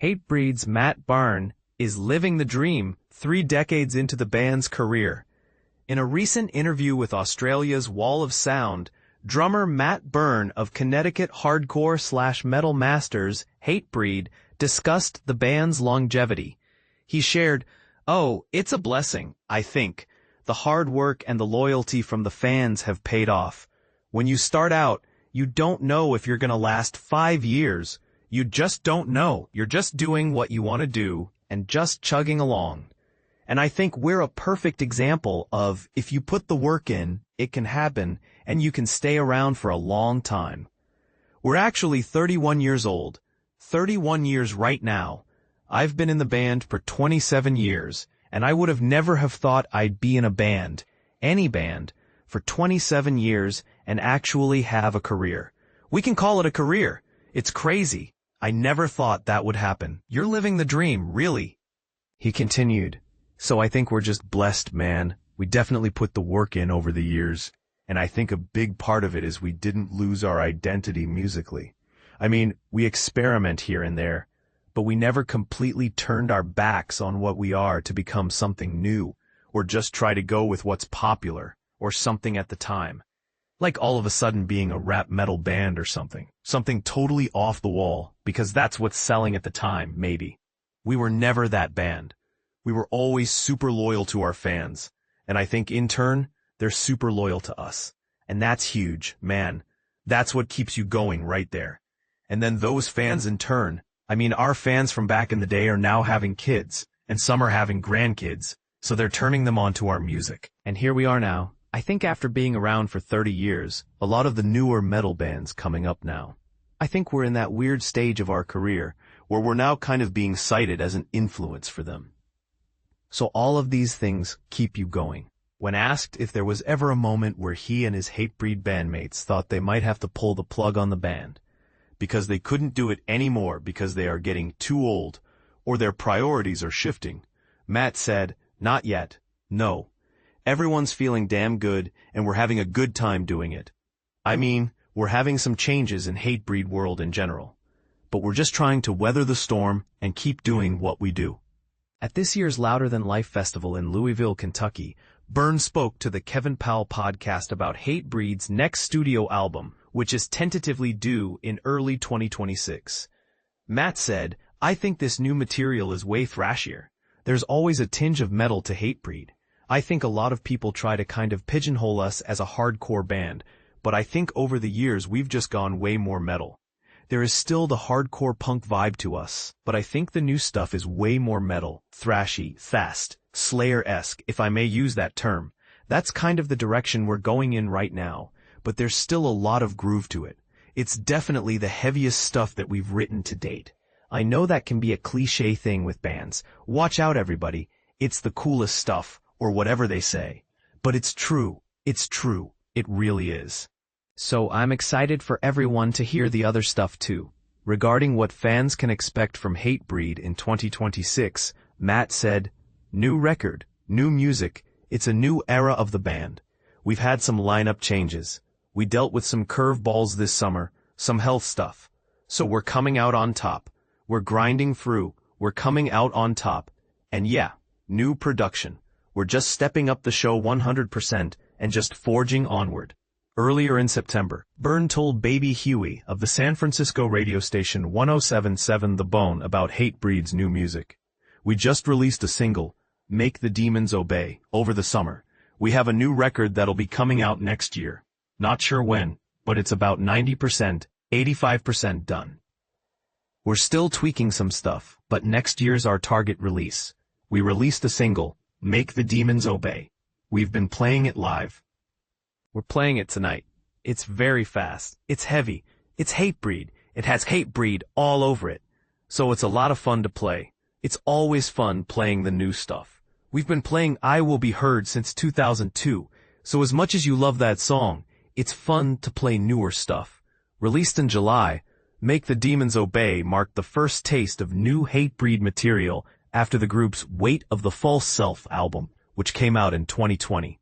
HATEBREED's Matt Byrne is living the dream 3 decades into the band's career. In a recent interview with Australia's Wall of Sound, drummer Matt Byrne of Connecticut hardcore/metal masters HATEBREED discussed the band's longevity. He shared, "Oh, it's a blessing, I think. The hard work and the loyalty from the fans have paid off. When you start out, you don't know if you're gonna last 5 years. You just don't know. You're just doing what you want to do and just chugging along. And I think we're a perfect example of if you put the work in, it can happen, and you can stay around for a long time. We're actually 31 years old. 31 years right now. I've been in the band for 27 years, and I would have never have thought I'd be in a band, any band, for 27 years and actually have a career. We can call it a career. It's crazy. I never thought that would happen. You're living the dream, really." He continued, "So I think we're just blessed, man. We definitely put the work in over the years, and I think a big part of it is we didn't lose our identity musically. I mean, we experiment here and there, but we never completely turned our backs on what we are to become something new, or just try to go with what's popular, or something at the time. Like all of a sudden being a rap metal band or something. Something totally off the wall, because that's what's selling at the time, maybe. We were never that band. We were always super loyal to our fans, and I think in turn, they're super loyal to us. And that's huge, man. That's what keeps you going right there. And then those fans in turn, I mean our fans from back in the day are now having kids, and some are having grandkids, so they're turning them onto our music. And here we are now. I think after being around for 30 years, a lot of the newer metal bands coming up now. I think we're in that weird stage of our career where we're now kind of being cited as an influence for them. So all of these things keep you going." When asked if there was ever a moment where he and his HATEBREED bandmates thought they might have to pull the plug on the band because they couldn't do it anymore because they are getting too old or their priorities are shifting, Matt said, "Not yet, no. Everyone's feeling damn good, and we're having a good time doing it. I mean, we're having some changes in HATEBREED world in general, but we're just trying to weather the storm and keep doing what we do." At this year's Louder Than Life festival in Louisville, Kentucky, Byrne spoke to the Kevin Powell podcast about HATEBREED's next studio album, which is tentatively due in early 2026. Matt said, "I think this new material is way thrashier. There's always a tinge of metal to HATEBREED. I think a lot of people try to kind of pigeonhole us as a hardcore band, but I think over the years we've just gone way more metal. There is still the hardcore punk vibe to us, but I think the new stuff is way more metal, thrashy, fast, Slayer-esque, if I may use that term. That's kind of the direction we're going in right now, but there's still a lot of groove to it. It's definitely the heaviest stuff that we've written to date. I know that can be a cliche thing with bands. Watch out, everybody. It's the coolest stuff, or whatever they say. But it's true. It's true. It really is." So I'm excited for everyone to hear the other stuff too. Regarding what fans can expect from HATEBREED in 2026, Matt said, "New record, new music, it's a new era of the band. We've had some lineup changes. We dealt with some curveballs this summer, some health stuff. So we're coming out on top. We're grinding through, we're coming out on top. And yeah, new production. We're just stepping up the show 100% and just forging onward." Earlier in September, Byrne told Baby Huey of the San Francisco radio station 107.7 The Bone about HATEBREED's new music. "We just released a single, Make the Demons Obey, over the summer. We have a new record that'll be coming out next year. Not sure when, but it's about 90%, 85% done. We're still tweaking some stuff, but next year's our target release. We released a single, Make the Demons Obey. We've been playing it live. We're playing it tonight. It's very fast. It's heavy. It's HATEBREED. It has HATEBREED all over it. So it's a lot of fun to play. It's always fun playing the new stuff. We've been playing I Will Be Heard since 2002, so as much as you love that song, it's fun to play newer stuff." Released in July, Make the Demons Obey marked the first taste of new HATEBREED material after the group's Weight of the False Self album, which came out in 2020.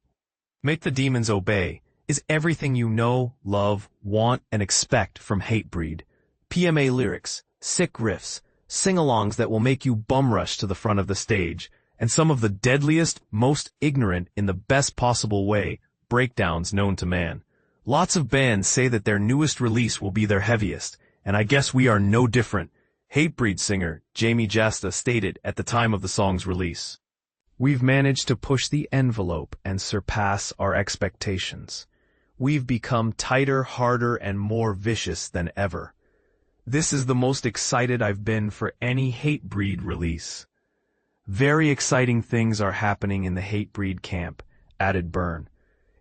Make the Demons Obey is everything you know, love, want, and expect from HATEBREED. PMA lyrics, sick riffs, sing-alongs that will make you bum rush to the front of the stage, and some of the deadliest, most ignorant, in the best possible way, breakdowns known to man. Lots of bands say that their newest release will be their heaviest, and I guess we are no different, HATEBREED singer Jamie Jasta stated at the time of the song's release. We've managed to push the envelope and surpass our expectations. We've become tighter, harder, and more vicious than ever. This is the most excited I've been for any HATEBREED release. Very exciting things are happening in the HATEBREED camp, added Byrne.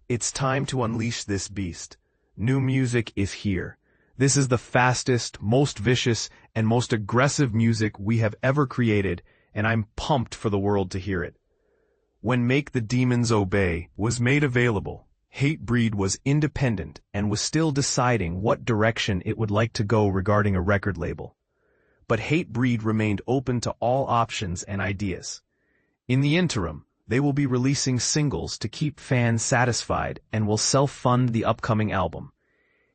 It's time to unleash this beast. New music is here. This is the fastest, most vicious, and most aggressive music we have ever created, and I'm pumped for the world to hear it. When Make the Demons Obey was made available, HATEBREED was independent and was still deciding what direction it would like to go regarding a record label. But HATEBREED remained open to all options and ideas. In the interim, they will be releasing singles to keep fans satisfied and will self-fund the upcoming album.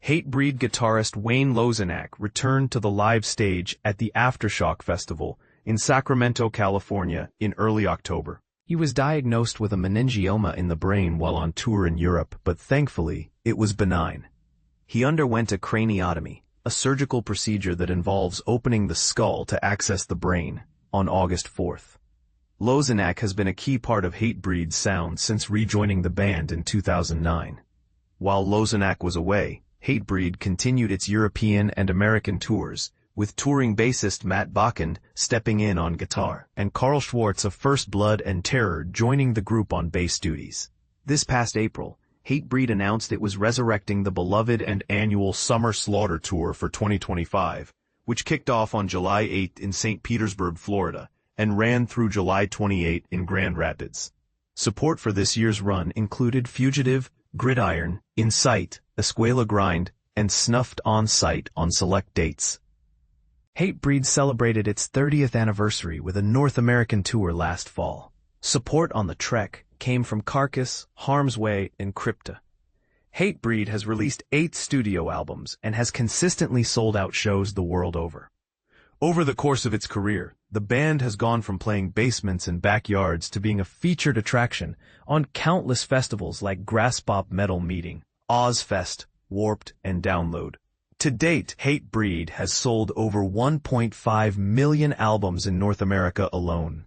HATEBREED guitarist Wayne Lozenak returned to the live stage at the Aftershock Festival in Sacramento, California in early October. He was diagnosed with a meningioma in the brain while on tour in Europe, but thankfully, it was benign. He underwent a craniotomy, a surgical procedure that involves opening the skull to access the brain, on August 4th. Lozenak has been a key part of HATEBREED's sound since rejoining the band in 2009. While Lozenak was away, HATEBREED continued its European and American tours, with touring bassist Matt Byrne stepping in on guitar, and Carl Schwartz of First Blood and Terror joining the group on bass duties. This past April, HATEBREED announced it was resurrecting the beloved and annual Summer Slaughter Tour for 2025, which kicked off on July 8 in St. Petersburg, Florida, and ran through July 28 in Grand Rapids. Support for this year's run included Fugitive, Gridiron, In Sight, Escuela Grind, and Snuffed on Sight on select dates. HATEBREED celebrated its 30th anniversary with a North American tour last fall. Support on the trek came from Carcass, Harm's Way, and Crypta. HATEBREED has released 8 studio albums and has consistently sold out shows the world over. Over the course of its career, the band has gone from playing basements and backyards to being a featured attraction on countless festivals like Graspop Metal Meeting, Ozfest, Warped, and Download. To date, HATEBREED has sold over 1.5 million albums in North America alone.